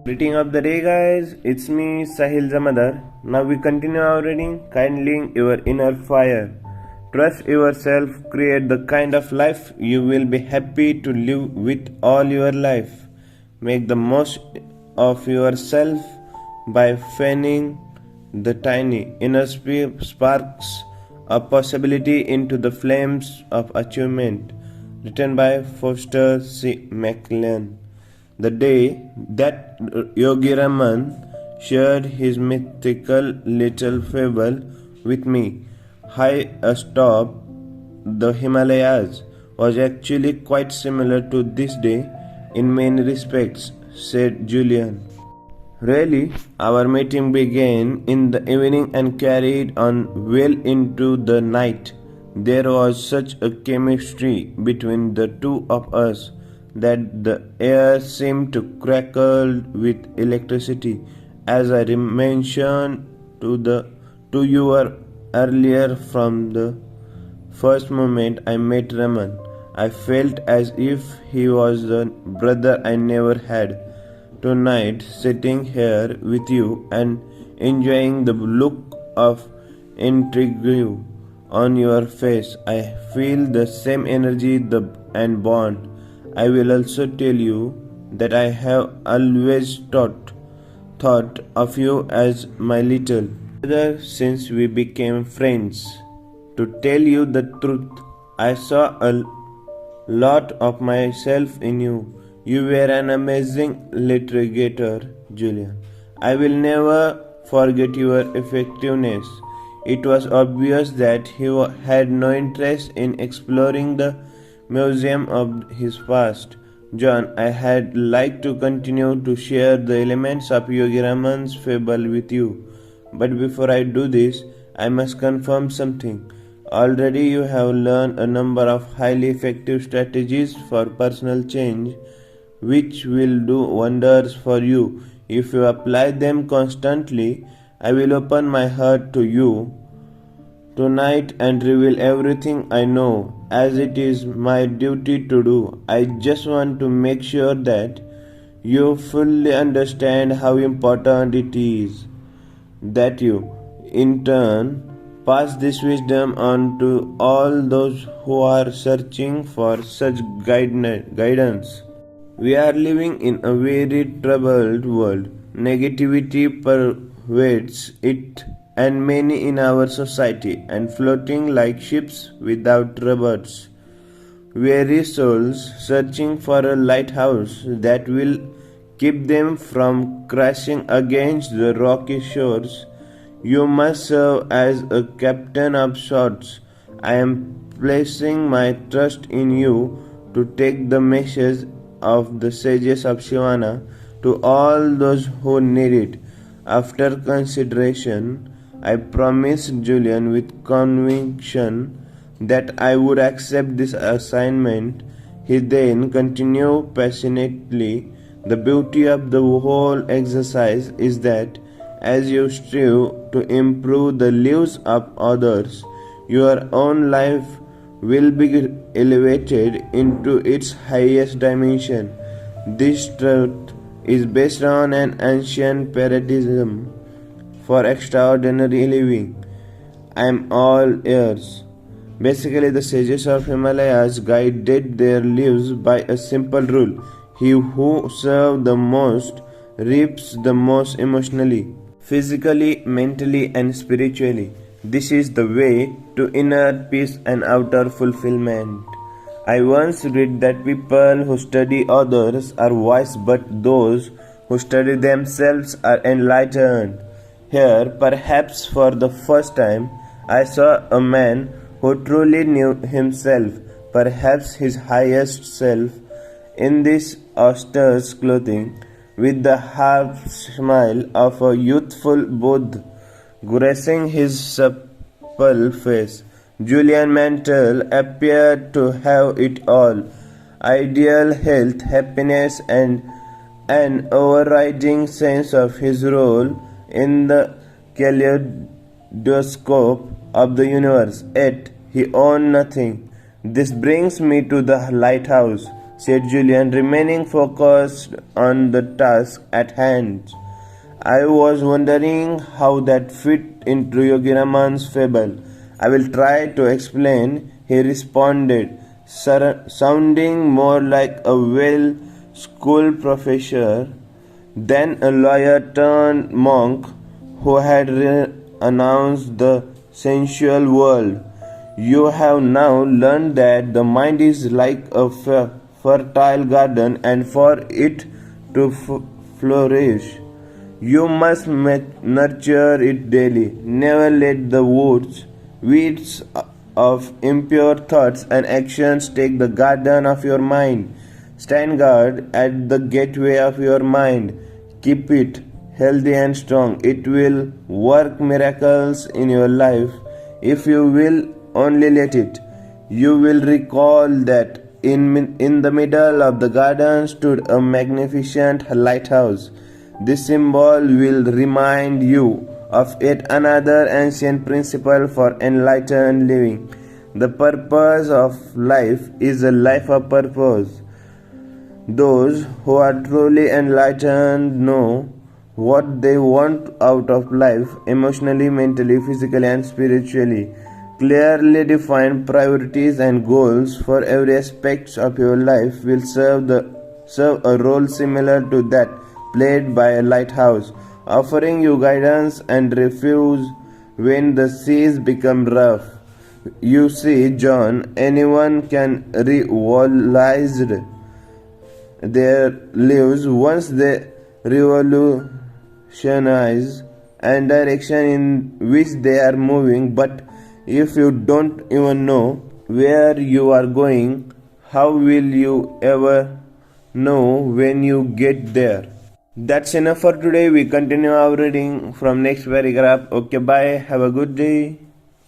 Greeting of the day, guys. It's me, Sahil Zamadar. Now we continue our reading, Kindling Your Inner Fire. Trust yourself, create the kind of life you will be happy to live with all your life. Make the most of yourself by fanning the tiny inner sparks of possibility into the flames of achievement. Written by Foster C. McLean. The day that Yogi Raman shared his mythical little fable with me, high atop the Himalayas, was actually quite similar to this day in many respects, said Julian. Really, our meeting began in the evening and carried on well into the night. There was such a chemistry between the two of us that the air seemed to crackle with electricity. As I mentioned to you earlier, from the first moment I met Raman, I felt as if he was the brother I never had. Tonight, sitting here with you and enjoying the look of intrigue on your face, I feel the same energy and bond. I will also tell you that I have always thought of you as my little brother since we became friends. To tell you the truth, I saw a lot of myself in you. You were an amazing litigator, Julian. I will never forget your effectiveness. It was obvious that he had no interest in exploring the museum of his past. John, I had liked to continue to share the elements of Yogi Raman's fable with you. But before I do this, I must confirm something. Already you have learned a number of highly effective strategies for personal change, which will do wonders for you if you apply them constantly. I will open my heart to you tonight and reveal everything I know, as it is my duty to do. I just want to make sure that you fully understand how important it is that you, in turn, pass this wisdom on to all those who are searching for such guidance. We are living in a very troubled world. Negativity pervades it, and many in our society, and floating like ships without rudders. Weary souls searching for a lighthouse that will keep them from crashing against the rocky shores. You must serve as a captain of sorts. I am placing my trust in you to take the message of the sages of Shivana to all those who need it. After consideration, I promised Julian with conviction that I would accept this assignment. He then continued passionately, the beauty of the whole exercise is that as you strive to improve the lives of others, your own life will be elevated into its highest dimension. This truth is based on an ancient paradigm for extraordinary living. I am all ears. Basically, the sages of Himalayas guided their lives by a simple rule: he who serves the most reaps the most emotionally, physically, mentally, and spiritually. This is the way to inner peace and outer fulfillment. I once read that people who study others are wise, but those who study themselves are enlightened. Here, perhaps for the first time, I saw a man who truly knew himself, perhaps his highest self, in this austere clothing, with the half smile of a youthful Buddha gracing his supple face. Julian Mantle appeared to have it all: ideal health, happiness, and an overriding sense of his role in the kaleidoscope of the universe. Yet he owned nothing. This brings me to the lighthouse. said Julian, remaining focused on the task at hand. I was wondering how that fit into Yogi Raman's fable. I will try to explain, he responded, sounding more like a well-schooled professor than a lawyer turned monk who had renounced the sensual world. You have now learned that the mind is like a fertile garden, and for it to flourish, you must nurture it daily. Never let the weeds of impure thoughts and actions take the garden of your mind. Stand guard at the gateway of your mind. Keep it healthy and strong. It will work miracles in your life if you will only let it. You will recall that in the middle of the garden stood a magnificent lighthouse. This symbol will remind you of yet another ancient principle for enlightened living. The purpose of life is a life of purpose. Those who are truly enlightened know what they want out of life emotionally, mentally, physically, and spiritually. Clearly defined priorities and goals for every aspect of your life will serve a role similar to that played by a lighthouse, offering you guidance and refuge when the seas become rough. You see, John, anyone can revolutionize their lives once they revolutionize and direction in which they are moving. But if you don't even know where you are going, how will you ever know when you get there? That's enough for today. We continue our reading from next paragraph. Okay, bye. Have a good day.